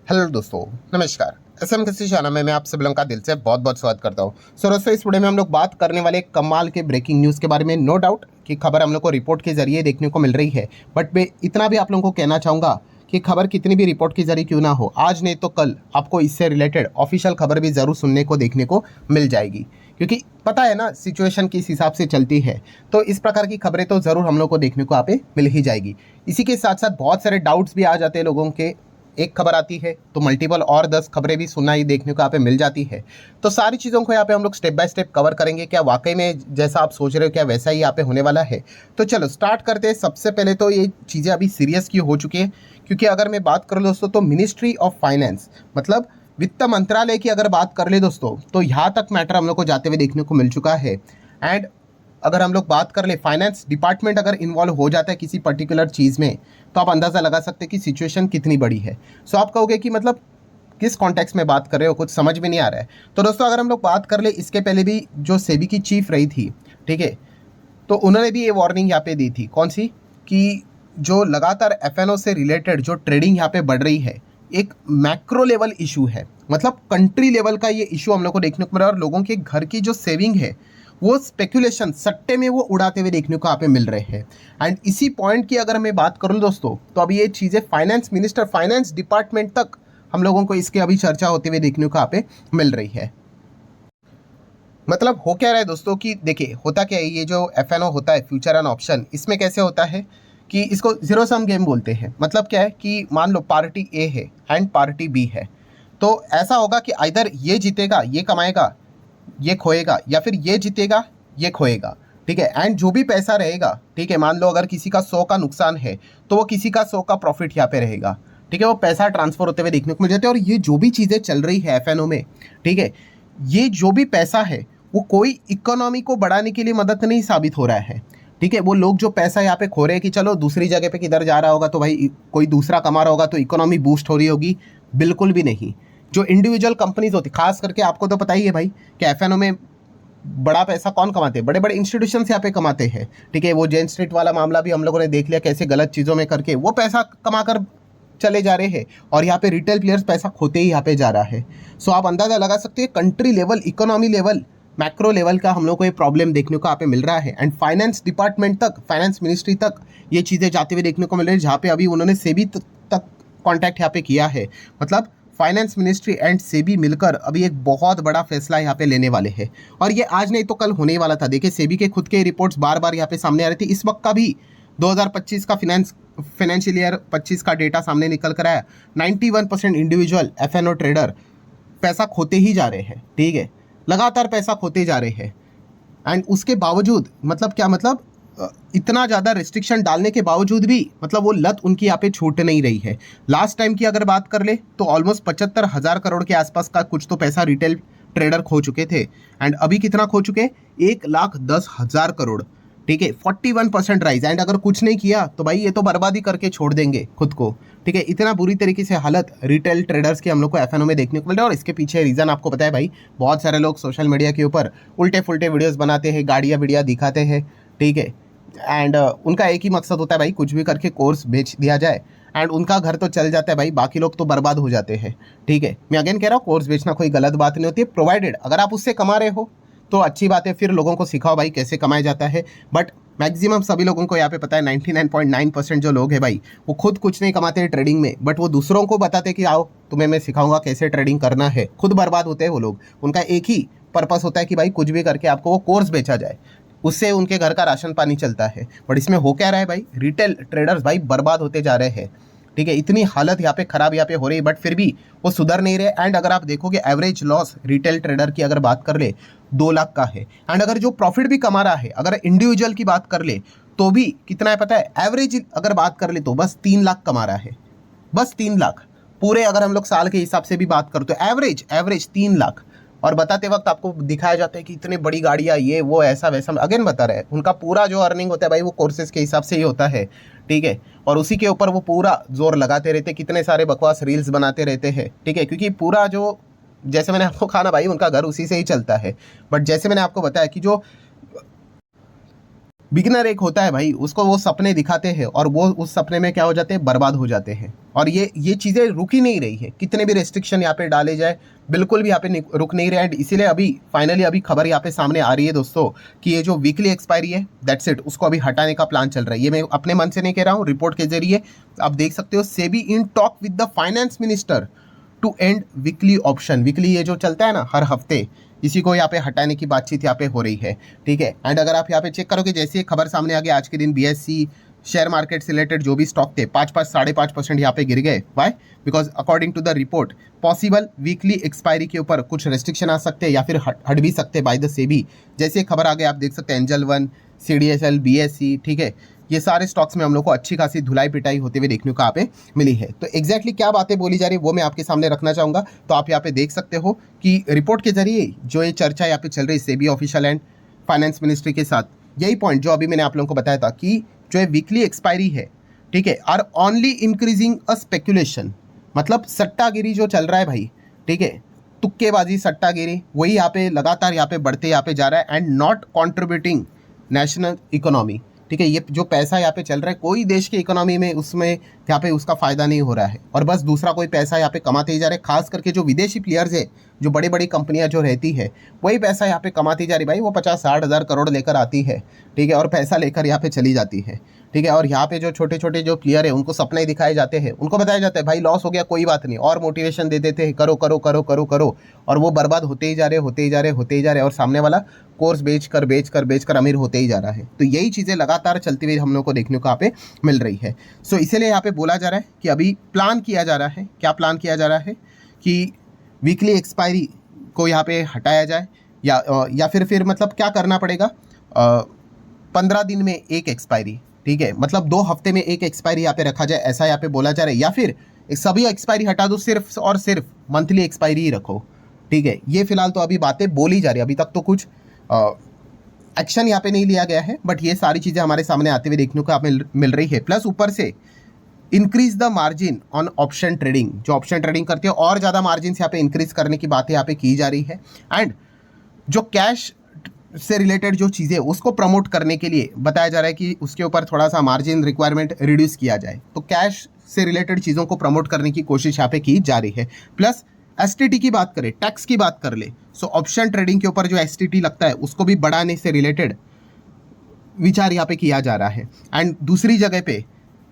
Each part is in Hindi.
हेलो दोस्तों, नमस्कार। एसएम कृषि चैनल में मैं आप सभी लोगों का दिल से बहुत बहुत स्वागत करता हूं। सो दोस्तों, इस वीडियो में हम लोग बात करने वाले कमाल के ब्रेकिंग न्यूज़ के बारे में। नो डाउट कि खबर हम लोग को रिपोर्ट के जरिए देखने को मिल रही है, बट मैं इतना भी आप लोगों को कहना चाहूँगा कि खबर कितनी भी रिपोर्ट के जरिए क्यों ना हो, आज नहीं तो कल आपको इससे रिलेटेड ऑफिशियल खबर भी ज़रूर सुनने को देखने को मिल जाएगी। क्योंकि पता है ना, सिचुएशन किस हिसाब से चलती है, तो इस प्रकार की खबरें तो ज़रूर हम लोग को देखने को यहाँ पे मिल ही जाएगी। इसी के साथ साथ बहुत सारे डाउट्स भी आ जाते हैं लोगों के। एक खबर आती है तो मल्टीपल और 10 खबरें भी सुनना ही देखने को यहाँ पे मिल जाती है। तो सारी चीज़ों को यहाँ पे हम लोग स्टेप बाय स्टेप कवर करेंगे। क्या वाकई में जैसा आप सोच रहे हो क्या वैसा ही यहाँ पे होने वाला है? तो चलो स्टार्ट करते हैं। सबसे पहले तो ये चीज़ें अभी सीरियस क्यों हो चुकी है, क्योंकि अगर मैं बात करूँ दोस्तों तो मिनिस्ट्री ऑफ फाइनेंस मतलब वित्त मंत्रालय की अगर बात कर ले दोस्तों, तो यहाँ तक मैटर हम लोग को जाते हुए देखने को मिल चुका है। एंड अगर हम लोग बात कर ले, फाइनेंस डिपार्टमेंट अगर इन्वॉल्व हो जाता है किसी पर्टिकुलर चीज़ में, तो आप अंदाज़ा लगा सकते हैं कि सिचुएशन कितनी बड़ी है। सो आप कहोगे कि मतलब किस कॉन्टेक्स्ट में बात कर रहे हो, कुछ समझ में नहीं आ रहा है। तो दोस्तों अगर हम लोग बात कर ले, इसके पहले भी जो सेबी की चीफ रही थी, ठीक है, तो उन्होंने भी ये वार्निंग यहाँ पे दी थी। कौन सी? कि जो लगातार एफएनओ से रिलेटेड जो ट्रेडिंग यहाँ पे बढ़ रही है, एक मैक्रो लेवल इशू है, मतलब कंट्री लेवल का ये इशू हम लोग को देखने को मिल रहा है। और लोगों के घर की जो सेविंग है वो स्पेकुलेशन सट्टे में वो उड़ाते हुए देखने को यहाँ पे मिल रहे हैं। एंड इसी पॉइंट की अगर मैं बात करूँ दोस्तों, तो अभी ये चीज़ें फाइनेंस मिनिस्टर, फाइनेंस डिपार्टमेंट तक हम लोगों को इसके अभी चर्चा होते हुए देखने को यहाँ पे मिल रही है। मतलब हो क्या रहा है दोस्तों कि देखिए, होता क्या है, ये जो एफएनओ होता है, फ्यूचर एंड ऑप्शन, इसमें कैसे होता है कि इसको जीरो सम गेम बोलते हैं। मतलब क्या है कि मान लो पार्टी ए है एंड पार्टी बी है, तो ऐसा होगा कि आइदर ये जीतेगा ये कमाएगा, ये खोएगा, या फिर ये जीतेगा ये खोएगा। ठीक है, एंड जो भी पैसा रहेगा, ठीक है, मान लो अगर किसी का 100 का नुकसान है तो वो किसी का 100 का प्रॉफिट यहाँ पे रहेगा। ठीक है, वो पैसा ट्रांसफर होते हुए देखने को मिल जाते हैं। और ये जो भी चीज़ें चल रही है एफएनओ में, ठीक है, ये जो भी पैसा है वो कोई इकोनॉमी को बढ़ाने के लिए मदद नहीं साबित हो रहा है। ठीक है, वो लोग जो पैसा यहाँ पे खो रहे हैं कि चलो दूसरी जगह पे किधर जा रहा होगा तो भाई कोई दूसरा कमा रहा होगा तो इकोनॉमी बूस्ट हो रही होगी, बिल्कुल भी नहीं। जो इंडिविजुअल कंपनीज होती, खास करके आपको तो पता ही है भाई कि एफएनओ में बड़ा पैसा कौन कमाते हैं, बड़े बड़े इंस्टीट्यूशंस यहाँ पे कमाते हैं। ठीक है, वो जेन स्ट्रीट वाला मामला भी हम लोगों ने देख लिया, कैसे गलत चीज़ों में करके वो पैसा कमा कर चले जा रहे हैं, और यहाँ पे रिटेल प्लेयर्स पैसा खोते ही यहाँ पे जा रहा है। सो आप अंदाज़ा लगा सकते हैं country level, economy level, macro level का हम लोग को ये प्रॉब्लम देखने को यहाँ पे मिल रहा है। एंड फाइनेंस डिपार्टमेंट तक, फाइनेंस मिनिस्ट्री तक ये चीज़ें जाते हुए देखने को मिल रही है, जहाँ पे अभी उन्होंने सेबी तक कॉन्टैक्ट यहाँ पे किया है। मतलब फाइनेंस मिनिस्ट्री एंड सेबी मिलकर अभी एक बहुत बड़ा फैसला यहाँ पे लेने वाले हैं, और ये आज नहीं तो कल होने वाला था। देखिए, सेबी के खुद के रिपोर्ट्स बार बार यहाँ पे सामने आ रही थी। इस वक्त का भी 2025 का फाइनेंशियल ईयर 25 का डेटा सामने निकल कर आया। 91% इंडिविजुअल एफएनओ ट्रेडर पैसा खोते ही जा रहे हैं। ठीक है, लगातार पैसा खोते जा रहे हैं। एंड उसके बावजूद मतलब क्या, मतलब इतना ज़्यादा रिस्ट्रिक्शन डालने के बावजूद भी मतलब वो लत उनकी यहाँ पे छूट नहीं रही है। लास्ट टाइम की अगर बात कर ले तो ऑलमोस्ट 75,000 करोड़ के आसपास का कुछ तो पैसा रिटेल ट्रेडर खो चुके थे। एंड अभी कितना खो चुके? 1,10,000 करोड़। ठीक है, 41% राइज। एंड अगर कुछ नहीं किया तो भाई ये तो बर्बादी करके छोड़ देंगे खुद को। ठीक है, इतना बुरी तरीके से हालत रिटेल ट्रेडर्स की हम लोग को एफएनओ में देखने को मिल रहा है। और इसके पीछे रीज़न आपको पता है भाई, बहुत सारे लोग सोशल मीडिया के ऊपर उल्टे फुल्टे वीडियोस बनाते हैं, गाड़ियाँ वीडिया दिखाते हैं। ठीक है, एंड उनका एक ही मकसद होता है भाई, कुछ भी करके कोर्स बेच दिया जाए एंड उनका घर तो चल जाता है भाई, बाकी लोग तो बर्बाद हो जाते हैं। ठीक है, मैं अगेन कह रहा हूँ, कोर्स बेचना कोई गलत बात नहीं होती है, प्रोवाइडेड अगर आप उससे कमा रहे हो तो अच्छी बात है, फिर लोगों को सिखाओ भाई कैसे कमाया जाता है। बट मैक्सिमम सभी लोगों को यहाँ पे पता है, 99.9% जो लोग हैं भाई, वो खुद कुछ नहीं कमाते हैं ट्रेडिंग में, बट वो दूसरों को बताते हैं कि आओ तुम्हें मैं सिखाऊंगा कैसे ट्रेडिंग करना है। खुद बर्बाद होते हैं वो लोग। उनका एक ही पर्पस होता है कि भाई कुछ भी करके आपको वो कोर्स बेचा जाए, उससे उनके घर का राशन पानी चलता है। बट इसमें हो क्या रहा है भाई, रिटेल ट्रेडर्स भाई बर्बाद होते जा रहे हैं। ठीक है, इतनी हालत यहाँ पे खराब यहाँ पे हो रही है, बट फिर भी वो सुधर नहीं रहे। एंड अगर आप देखोगे एवरेज लॉस रिटेल ट्रेडर की अगर बात कर ले 2 लाख का है। एंड अगर जो प्रॉफिट भी कमा रहा है, अगर इंडिविजुअल की बात कर ले तो भी कितना है पता है, एवरेज अगर बात कर ले तो बस 3 लाख कमा रहा है, बस 3 लाख पूरे। अगर हम लोग साल के हिसाब से भी बात करें तो एवरेज 3 लाख। और बताते वक्त आपको दिखाया जाता है कि इतनी बड़ी गाड़ियाँ, ये वो ऐसा वैसा, अगेन बता रहे हैं उनका पूरा जो अर्निंग होता है भाई वो कोर्सेज के हिसाब से ही होता है। ठीक है, और उसी के ऊपर वो पूरा जोर लगाते रहते, कितने सारे बकवास रील्स बनाते रहते हैं। ठीक है, क्योंकि पूरा जो, जैसे मैंने आपको कहा ना भाई, उनका घर उसी से ही चलता है। बट जैसे मैंने आपको बताया कि जो बिगिनर एक होता है भाई, उसको वो सपने दिखाते हैं और वो उस सपने में क्या हो जाते हैं, बर्बाद हो जाते हैं। और ये चीज़ें रुक ही नहीं रही है, कितने भी रेस्ट्रिक्शन यहाँ पे डाले जाए बिल्कुल भी यहाँ पे रुक नहीं रहा है। इसीलिए अभी फाइनली अभी खबर यहाँ पे सामने आ रही है दोस्तों कि ये जो वीकली एक्सपायरी है दैट्स इट, उसको अभी हटाने का प्लान चल रहा है। ये मैं अपने मन से नहीं कह रहा हूँ, रिपोर्ट के जरिए आप देख सकते हो। SEBI in talk with the finance minister to end weekly option. Weekly ये जो चलता है ना हर हफ्ते, इसी को यहाँ पे हटाने की बातचीत यहाँ पे हो रही है, ठीक है। एंड अगर आप यहाँ पे चेक करोगे, जैसे खबर सामने आ गया आज के दिन बीएससी शेयर मार्केट से रिलेटेड जो भी स्टॉक थे 5.5% यहाँ पे गिर गए। Why? Because according to the report possible weekly expiry के ऊपर कुछ रेस्ट्रिक्शन आ सकते हैं या फिर हट भी सकते हैं बाय द सेबी। जैसे खबर आ गई आप देख सकते हैं एंजल वन, CDSL, BSE, ठीक है, ये सारे स्टॉक्स में हम लोग को अच्छी खासी धुलाई पिटाई होते हुए देखने को यहाँ पे मिली है। तो एग्जैक्टली क्या बातें बोली जा रही है वो मैं आपके सामने रखना चाहूँगा। तो आप यहाँ पे देख सकते हो कि रिपोर्ट के जरिए जो ये चर्चा यहाँ पे चल रही है SEBI official and finance ministry के साथ, यही पॉइंट जो अभी मैंने आप लोगों को बताया था कि जो ये वीकली एक्सपायरी है, ठीक है, are only increasing a speculation, मतलब सट्टागिरी जो चल रहा है भाई, ठीक है, तुक्केबाजी सट्टागिरी, वही यहाँ पे लगातार यहाँ पे बढ़ते यहाँ पे जा रहा है and not contributing national economy, ठीक है। ये जो पैसा यहाँ पे चल रहा है कोई देश की इकोनॉमी में उसमें यहाँ पे उसका फ़ायदा नहीं हो रहा है और बस दूसरा कोई पैसा यहाँ पे कमाते ही जा रहे हैं। खास करके जो विदेशी प्लेयर्स है, जो बड़ी बड़ी कंपनियां जो रहती है, वही पैसा यहाँ पे कमाती जा रही भाई। वो 50-60 हज़ार करोड़ लेकर आती है, ठीक है, और पैसा लेकर यहाँ पे चली जाती है, ठीक है। और यहाँ पे जो छोटे छोटे जो प्लेयर है उनको सपने दिखाए जाते हैं, उनको बताया जाता है भाई लॉस हो गया कोई बात नहीं, और मोटिवेशन दे देते हैं करो करो करो करो करो, और वो बर्बाद होते ही जा रहे होते ही जा रहे होते ही जा रहे, और सामने वाला कोर्स बेच कर अमीर होते ही जा रहा है। तो यही चीज़ें लगातार चलती हुई हम लोग को देखने को यहाँ पे मिल रही है। सो इसीलिए यहाँ पे बोला जा रहा है कि अभी प्लान किया जा रहा है, क्या प्लान किया जा रहा है कि वीकली एक्सपायरी को यहाँ पे हटाया जाए या फिर मतलब क्या करना पड़ेगा, 15 दिन में एक एक्सपायरी, ठीक है, मतलब 2 हफ्ते में एक एक्सपायरी यहाँ पे रखा जाए, ऐसा यहाँ पे बोला जा रहा है। या फिर सभी एक्सपायरी हटा दो, सिर्फ और सिर्फ मंथली एक्सपायरी ही रखो, ठीक है। ये फिलहाल तो अभी बातें बोली जा रही है, अभी तक तो कुछ एक्शन यहाँ पे नहीं लिया गया है, बट ये सारी चीज़ें हमारे सामने आते हुए देखने को यहाँ पे मिल रही है। प्लस ऊपर से increase the margin on option trading, जो ऑप्शन ट्रेडिंग करते हैं और ज़्यादा मार्जिन यहाँ पे इंक्रीज करने की बातें यहाँ पे की जा रही है। एंड जो कैश से रिलेटेड जो चीज़ें उसको प्रमोट करने के लिए बताया जा रहा है कि उसके ऊपर थोड़ा सा मार्जिन रिक्वायरमेंट रिड्यूस किया जाए। तो कैश से रिलेटेड चीज़ों को प्रमोट करने की कोशिश यहाँ पे की जा रही है। प्लस STT की बात करें, टैक्स की बात कर ले, सो ऑप्शन ट्रेडिंग के ऊपर जो STT लगता है उसको भी बढ़ाने से रिलेटेड विचार यहाँ पे किया जा रहा है। एंड दूसरी जगह पे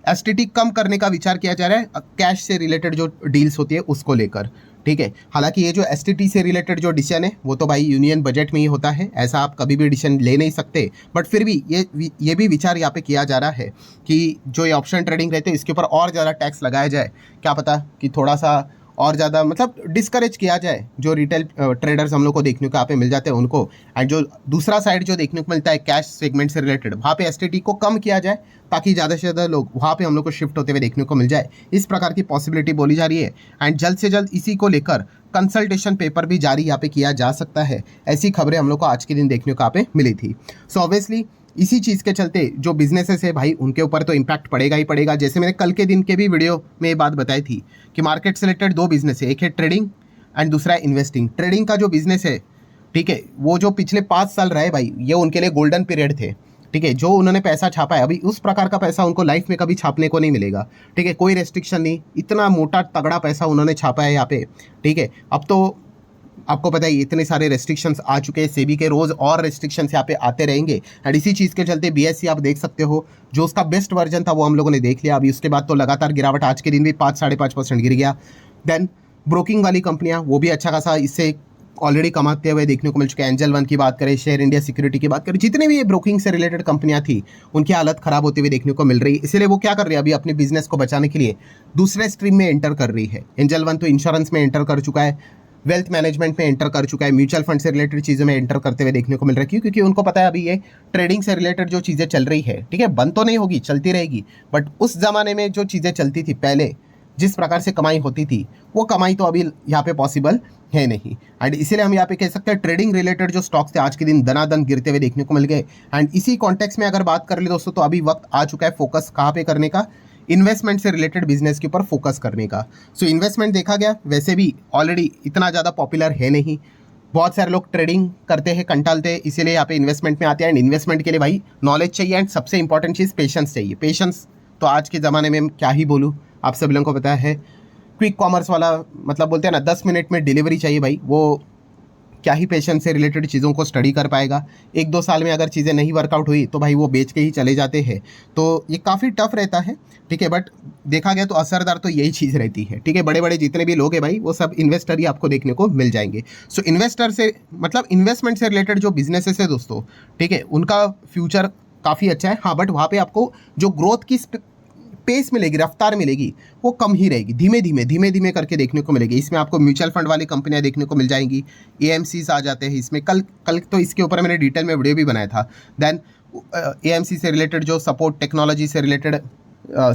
STT कम करने का विचार किया जा रहा है कैश से रिलेटेड जो डील्स होती है उसको लेकर, ठीक है। हालांकि ये जो STT से रिलेटेड जो डिसीजन है वो तो भाई यूनियन बजट में ही होता है, ऐसा आप कभी भी डिसीजन ले नहीं सकते, बट फिर भी ये भी विचार यहाँ पे किया जा रहा है कि जो ये ऑप्शन ट्रेडिंग रहते हैं इसके ऊपर और ज़्यादा टैक्स लगाया जाए। क्या पता कि थोड़ा सा और ज़्यादा मतलब डिस्करेज किया जाए जो रिटेल ट्रेडर्स हम लोग को देखने को यहाँ पे मिल जाते हैं उनको। एंड जो दूसरा साइड जो देखने को मिलता है कैश सेगमेंट से रिलेटेड, वहाँ पे STT को कम किया जाए ताकि ज़्यादा से ज़्यादा लोग वहाँ पे हम लोग को शिफ्ट होते हुए देखने को मिल जाए। इस प्रकार की पॉसिबिलिटी बोली जा रही है। एंड जल्द से जल्द इसी को लेकर कंसल्टेशन पेपर भी जारी यहाँ पे किया जा सकता है। ऐसी खबरें हम लोग को आज के दिन देखने को यहाँ पे मिली थी। सो ऑब्वियसली इसी चीज़ के चलते जो बिजनेसेस है भाई उनके ऊपर तो इम्पैक्ट पड़ेगा ही पड़ेगा। जैसे मैंने कल के दिन के भी वीडियो में ये बात बताई थी कि मार्केट से रिलेटेड 2 बिजनेस है, एक है ट्रेडिंग एंड दूसरा है इन्वेस्टिंग। ट्रेडिंग का जो बिजनेस है, ठीक है, वो जो पिछले 5 साल रहे भाई ये उनके लिए गोल्डन पीरियड थे, ठीक है। जो उन्होंने पैसा छापा है अभी उस प्रकार का पैसा उनको लाइफ में कभी छापने को नहीं मिलेगा, ठीक है। कोई रेस्ट्रिक्शन नहीं, इतना मोटा तगड़ा पैसा उन्होंने छापा है यहाँ पे, ठीक है। अब तो आपको पता है इतने सारे रेस्ट्रिक्शंस आ चुके हैं, सेबी के रोज़ और रेस्ट्रिक्शंस यहाँ पे आते रहेंगे। एंड इसी चीज़ के चलते BSE आप देख सकते हो जो उसका बेस्ट वर्जन था वो हम लोगों ने देख लिया। अभी उसके बाद तो लगातार गिरावट, आज के दिन भी 5-5.5% गिर गया। देन ब्रोकिंग वाली कंपनियाँ वो भी अच्छा खासा इससे ऑलरेडी कमाते हुए देखने को मिल चुके हैं। एंजल वन की बात करें, शेयर इंडिया सिक्योरिटी की बात करें, जितने भी ये ब्रोकिंग से रिलेटेड कंपनियां थी उनकी हालत खराब होते हुए देखने को मिल रही है। इसलिए वो क्या कर रही है अभी अपने बिजनेस को बचाने के लिए दूसरे स्ट्रीम में एंटर कर रही है। एंजल वन तो इंश्योरेंस में एंटर कर चुका है, वेल्थ मैनेजमेंट में एंटर कर चुका है, म्यूचुअल फंड से रिलेटेड चीज़ों में एंटर करते हुए देखने को मिल रहा है। क्यों? क्योंकि उनको पता है अभी ये ट्रेडिंग से रिलेटेड जो चीज़ें चल रही है, ठीक है, बंद तो नहीं होगी, चलती रहेगी, बट उस ज़माने में जो चीज़ें चलती थी पहले, जिस प्रकार से कमाई होती थी वो कमाई तो अभी यहाँ पे पॉसिबल है नहीं। एंड इसीलिए हम यहाँ पे कह सकते हैं ट्रेडिंग रिलेटेड जो स्टॉक्स थे आज के दिन दनादन गिरते हुए देखने को मिल गए। एंड इसी कॉन्टेक्स्ट में अगर बात कर ले दोस्तों तो अभी वक्त आ चुका है फोकस कहाँ पे करने का, इन्वेस्टमेंट से रिलेटेड बिजनेस के ऊपर फोकस करने का। सो इन्वेस्टमेंट देखा गया वैसे भी ऑलरेडी इतना ज़्यादा पॉपुलर है नहीं, बहुत सारे लोग ट्रेडिंग करते हैं, कंटालते हैं, इसीलिए यहाँ पे इन्वेस्टमेंट में आते हैं। एंड इन्वेस्टमेंट के लिए भाई नॉलेज चाहिए एंड सबसे इंपॉर्टेंट चीज़ पेशेंस चाहिए। पेशेंस तो आज के ज़माने में क्या ही बोलूँ, आप सभी लोगों को पता है। क्विक कॉमर्स वाला मतलब बोलते हैं ना 10 मिनट में डिलीवरी चाहिए भाई, वो क्या ही पेशेंस से रिलेटेड चीज़ों को स्टडी कर पाएगा। 1-2 साल में अगर चीज़ें नहीं वर्कआउट हुई तो भाई वो बेच के ही चले जाते हैं। तो ये काफ़ी टफ रहता है, ठीक है। बट देखा गया तो असरदार तो यही चीज़ रहती है, ठीक है। बड़े बड़े जितने भी लोग हैं भाई वो सब इन्वेस्टर ही आपको देखने को मिल जाएंगे। सो इन्वेस्टर से मतलब इन्वेस्टमेंट से रिलेटेड जो बिजनेसेस है दोस्तों, ठीक है, उनका फ्यूचर काफ़ी अच्छा है। हाँ, बट वहाँ पे आपको जो ग्रोथ की पेस मिलेगी, रफ्तार मिलेगी, वो कम ही रहेगी, धीमे धीमे करके देखने को मिलेगी। इसमें आपको म्यूचुअल फंड वाली कंपनियां देखने को मिल जाएंगी, एएमसीज आ जाते हैं इसमें। कल तो इसके ऊपर मैंने डिटेल में वीडियो भी बनाया था। देन एएमसी से रिलेटेड जो सपोर्ट, टेक्नोलॉजी से रिलेटेड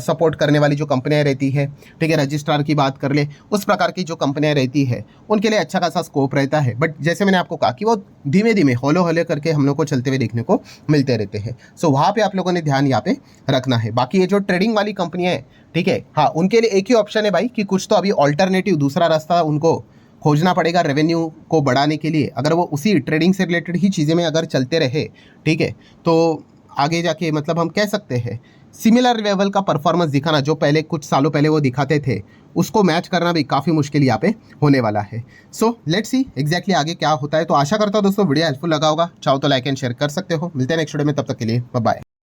सपोर्ट करने वाली जो कंपनियां रहती है, ठीक है, रजिस्ट्रार की बात कर ले, उस प्रकार की जो कंपनियां रहती है उनके लिए अच्छा खासा स्कोप रहता है। बट जैसे मैंने आपको कहा कि वो धीमे धीमे हौले करके हम लोग को चलते हुए देखने को मिलते रहते हैं। सो वहाँ पे आप लोगों ने ध्यान यहाँ पे रखना है। बाकी ये जो ट्रेडिंग वाली कंपनियां हैं, ठीक है, हाँ, उनके लिए एक ही ऑप्शन है भाई कि कुछ तो अभी ऑल्टरनेटिव दूसरा रास्ता उनको खोजना पड़ेगा रेवेन्यू को बढ़ाने के लिए। अगर वो उसी ट्रेडिंग से रिलेटेड ही चीज़ें में अगर चलते रहे, ठीक है, तो आगे जाके मतलब हम कह सकते हैं सिमिलर लेवल का परफॉर्मेंस दिखाना जो पहले कुछ सालों पहले वो दिखाते थे, उसको मैच करना भी काफ़ी मुश्किल यहाँ पे होने वाला है। सो लेट्स सी एग्जैक्टली आगे क्या होता है। तो आशा करता हूँ दोस्तों वीडियो हेल्पफुल लगा होगा। चाहो तो लाइक एंड शेयर कर सकते हो। मिलते हैं नेक्स्ट वीडियो में, तब तक के लिए बाय बाय।